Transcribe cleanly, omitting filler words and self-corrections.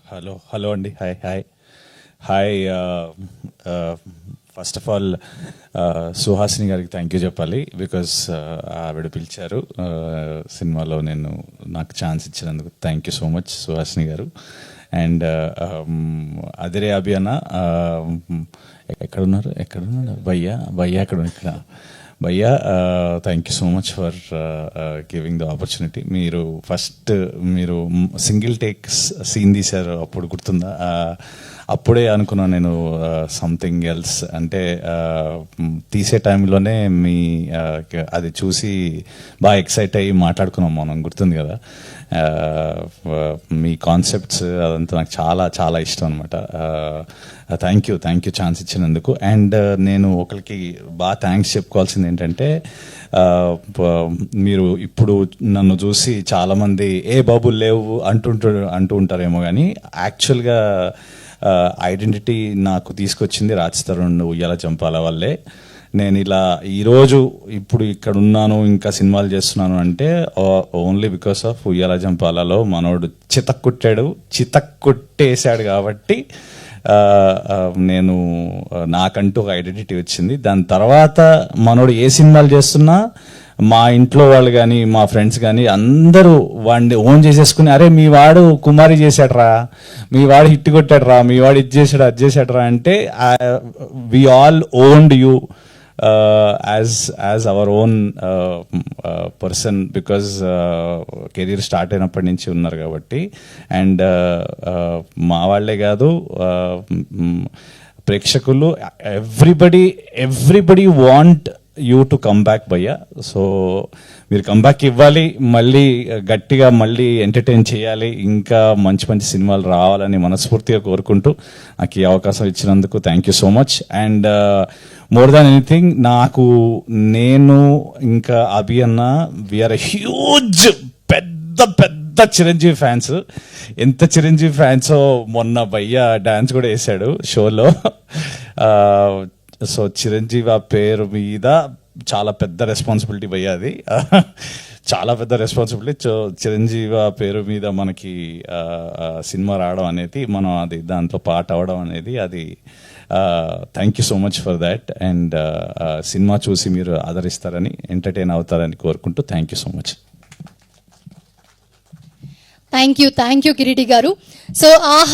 Hello అండి. Hi. First of all Suhasini గారికి thank you చెప్పాలి. బికాస్ ఆవిడ పిలిచారు సినిమాలో, నాకు ఛాన్స్ ఇచ్చినందుకు thank you so much Suhasini గారు. అండ్ అదిరే అభియాన ఎక్కడున్నారు భయ్యా ఇక్కడ భయ్యా, thank you so much for giving the opportunity. మీరు సింగిల్ టేక్ సీన్ తీశారు, అప్పుడు గుర్తుందా? అప్పుడే అనుకున్నాను నేను సంథింగ్ ఎల్స్. అంటే తీసే టైంలోనే అది చూసి బాగా ఎక్సైట్ అయ్యి మాట్లాడుకున్నాం మనం, గుర్తుంది కదా? మీ కాన్సెప్ట్స్ అదంతా నాకు చాలా చాలా ఇష్టం అనమాట. థ్యాంక్ యూ ఛాన్స్ ఇచ్చినందుకు. అండ్ నేను ఒకరికి బాగా థ్యాంక్స్ చెప్పుకోవాల్సింది ఏంటంటే, మీరు ఇప్పుడు నన్ను చూసి చాలామంది ఏ బాబు లేవు అంటూ ఉంటారేమో, కానీ యాక్చువల్గా ఐడెంటిటీ నాకు తీసుకొచ్చింది రాజ్ తరుణ్ ఉయ్యాల జంపాల వల్లే. నేను ఇలా ఈరోజు ఇప్పుడు ఇక్కడ ఉన్నాను, ఇంకా సినిమాలు చేస్తున్నాను అంటే ఓన్లీ బికాస్ ఆఫ్ ఉయ్యాల జంపాలలో మనోడు చితక్కొట్టేశాడు కాబట్టి నాకంటూ ఒక ఐడెంటిటీ వచ్చింది. దాని తర్వాత మనోడు ఏ సినిమాలు చేస్తున్నా మా ఇంట్లో వాళ్ళు కానీ మా ఫ్రెండ్స్ కానీ అందరూ వాడిని ఓన్ చేసేసుకుని, అరే మీ వాడు కుమారి చేశాడరా, మీ వాడు హిట్ కొట్టాడరా, మీ వాడు ఇది చేశాడు అది చేశాడరా అంటే we all owned you as our own person, because career start అయినప్పటి నుంచి ఉన్నారు కాబట్టి. అండ్ మా వాళ్ళే కాదు, ప్రేక్షకులు everybody want you to come back భయ్యా. సో మీరు కంబ్యాక్ ఇవ్వాలి, మళ్ళీ గట్టిగా మళ్ళీ ఎంటర్టైన్ చేయాలి, ఇంకా మంచి మంచి సినిమాలు రావాలని మనస్ఫూర్తిగా కోరుకుంటూ నాకు ఈ అవకాశం ఇచ్చినందుకు thank you so much. And more than anything, నేను ఇంకా అభి అన్న వీఆర్ హ్యూజ్ పెద్ద చిరంజీవి ఫ్యాన్స్. ఎంత చిరంజీవి ఫ్యాన్సో మొన్న భయ్యా డాన్స్ కూడా వేసాడు షోలో. సో చిరంజీవి ఆ పేరు మీద చాలా పెద్ద రెస్పాన్సిబిలిటీ భయ్యా, అది చాలా పెద్ద రెస్పాన్సిబిలిటీ. సో చిరంజీవి ఆ పేరు మీద మనకి సినిమా రావడం అనేది, మనం అది దాంట్లో పార్ట్ అవ్వడం అనేది, అది thank you so much for that. And cinema చూసి మీరు ఆదరిస్తారని, ఎంటర్టైన్ అవుతారని కోరుకుంటూ thank you so much. Thank you Kireeti garu. So